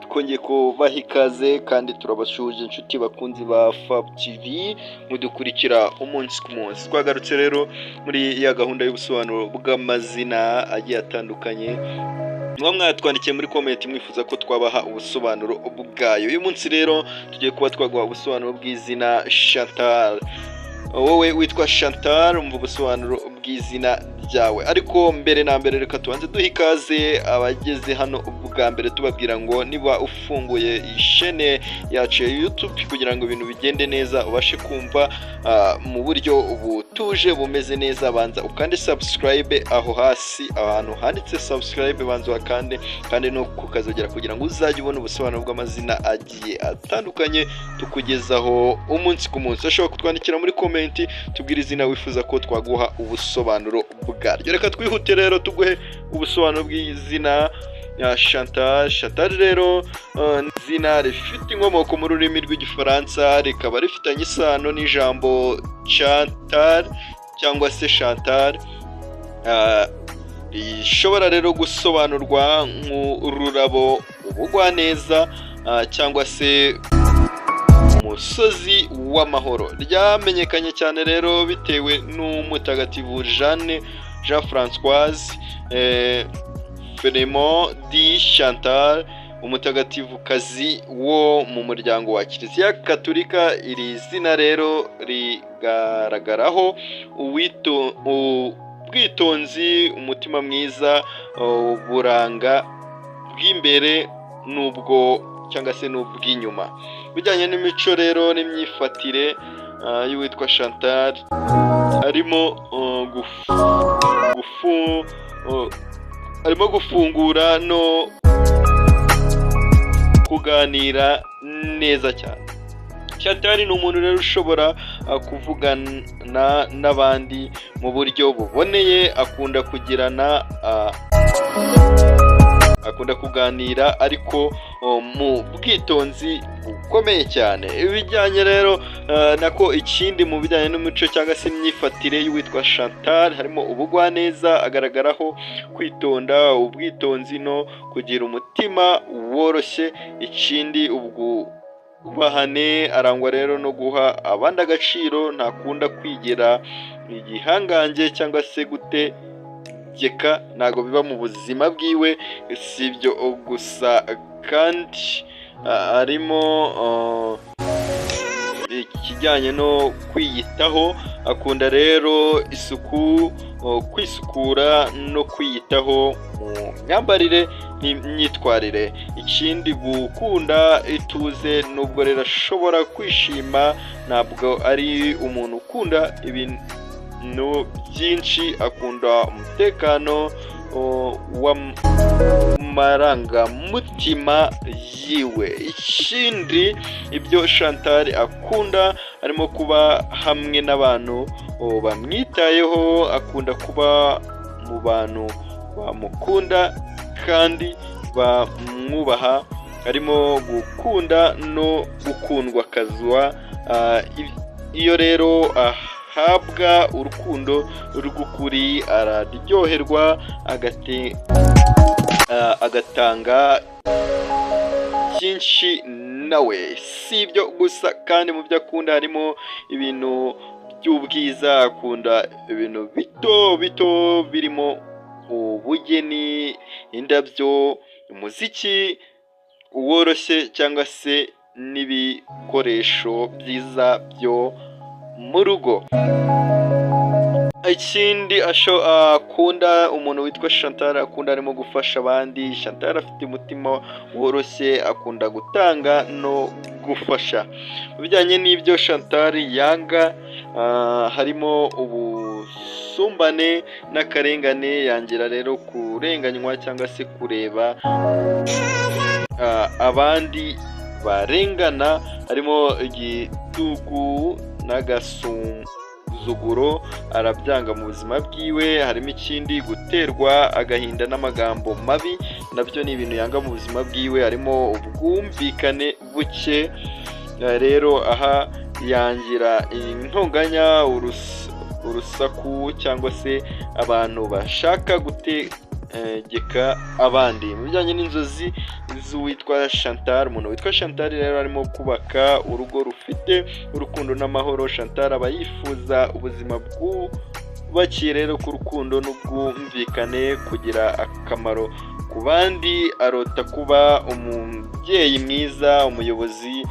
twongeye kubaha ikaze kandi turabashuje inshuti bakunzi ba FAB TV mudukurikira umunsi ku munsi. Twagarutse rero muri ya gahunda y'ubusobanuro bw'amazina agiye atandukanye, mwa mwatwandikiye muri comment mwifuza ko twabaha ubusobanuro bwayo. Uyu munsi rero tugiye kuba twaguha ubusobanuro bw'izina Chantal. Wowe witwa Chantal, umva ubusobanuro bw'izina ryawe. Ariko mbere na mbere reka tubanze duha ikaze abageze hano ubwa mbere, tubabwira ngo niba ufunguye ishene yacu ya YouTube kugira ngo ibintu bigende neza, ubashe kumva mu buryo butuje bumeze neza, banza ukande subscribe aho hasi, ahantu handitse subscribe banza wakande, kandi no kukazogera kugira ngo uzajye ubona ubusobanuro bw'amazina agiye atandukanye tukugezaho umunsi ku munsi. Ushobora kutwandikira muri comment tubwire izina wifuza ko twaguha ubusobanuro bwaryo. Reka twihute rero tuguhe ubusobanuro bw'izina ya Chantal. Chantal rero izina rifite inkomoko mu rurimi rw'igifaransa, rikaba rifitanye isano n'ijambo Chantal cyangwa se Chantal, rishobora rero gusobanurwa nk'ururabo, ubugwaneza cyangwa se umusozi w'amahoro. Ryamenyekanye cyane rero bitewe n'umutagatifu Jean Françoise Frémont de Chantal, umutagatifu kazi wo mu muryango wa Kiliziya Gatolika. Iri zina rero rigaragaraho ubwitonzi, umutima mwiza, uburanga bw'imbere n'ubwo cyangwa se n'ubw'inyuma. Bijyanye n'imico rero n'imyifatire y'uwitwa Chantal, harimo gufungura no kuganira neza cyane. Chantal ni umuntu rero ushobora kuvugana n'abandi mu buryo buboneye, akunda kuganira ariko mu bwitonzi bukomeye cyane. Ibijyanye rero nako ikindi mu bijyanye n'umuco cyangwa se imyifatire y'uwitwa Chantal, harimo ubugwaneza, agaragaraho kwitonda, ubwitonzi no kugira umutima woroshye. Ikindi ubwubahane, arangwa rero no guha abandi agaciro, ntakunda kwigira igihangange cyangwa se gutegeka, ntago biba mu buzima bwiwe. Si ibyo gusa kandi harimo ikijyanye no kwiyitaho, akunda rero isuku, kwisukura no kwiyitaho mu myambarire n'imyitwarire. Ikindi gukunda ituze, nubwo rero ashobora kwishima, ntabwo ari umuntu ukunda ibintu byinshi, akunda umutekano w'amarangamutima yiwe. Ikindi ibyo Chantal akunda harimo kuba hamwe n'abantu bamwitayeho, akunda kuba mu bantu bamukunda kandi bamwubaha, harimo gukunda no gukundwa kazwa. Iyo rero ahabwa urukundo rw'ukuri araryoherwa, agatanga byinshi nawe. Si ibyo gusa kandi mu byo akunda harimo ibintu by'ubwiza, akunda ibintu bito bito birimo ubugeni, indabyo, umuziki woroshye cyangwa se n'ibikoresho byiza byo mu rugo. Ikindi akunda, umuntu witwa Chantal akunda harimo gufasha abandi. Chantal afite umutima woroshye, akunda gutanga no gufasha. Mu bijyanye n'ibyo Chantal yanga harimo ubusumbane n'akarengane, yangira rero kurenganywa cyangwa se kureba abandi barengana, harimo igitugu n'agasuzuguro, arabyanga mu buzima bwiwe. Harimo ikindi guterwa agahinda n'amagambo mabi, nabyo ni ibintu yanga mu buzima bwiwe. Harimo ubwumvikane buke, rero aha yangira intonganya, urusaku cyangwa se abantu bashaka gutegeka abandi. Mu bijyanye n'inzozi z'uwitwa Chantal, umuntu witwa Chantal rero arimo kubaka urugo rufite urukundo n'amahoro. Chantal aba yifuza ubuzima bwubakiye rero ku rukundo n'ubwumvikane, kugira akamaro ku bandi, arota kuba umubyeyi mwiza, umuyobozi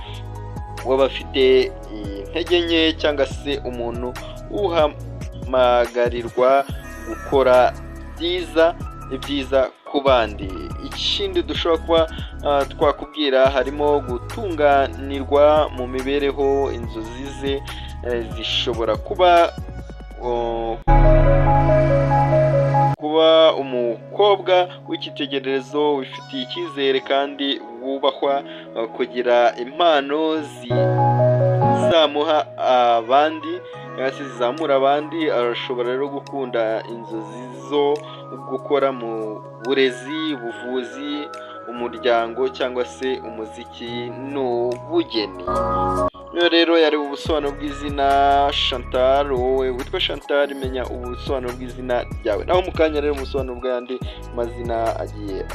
w'abafite intege nke cyangwa se umuntu uhamagarirwa gukora ibyiza ku bandi. Ikindi dushobora kuba twakubwira harimo gutunganirwa mu mibereho. Inzozi ze zishobora kuba umukobwa w'icyitegererezo, wifitiye icyizere kandi wubahwa, kugira impano zizamuha abandi cyangwa se zizamura abandi. Arashobora rero gukunda inzozi zo gukora mu burezi, ubuvuzi, umuryango cyangwa se umuziki n'ubugeni. Iyo rero yari ubusobanuro bw'izina Chantal. Wowe witwa Chantal, menya ubusobanuro bw'izina ryawe, naho mu kanya rero ubusobanuro bw'ayandi mazina agiye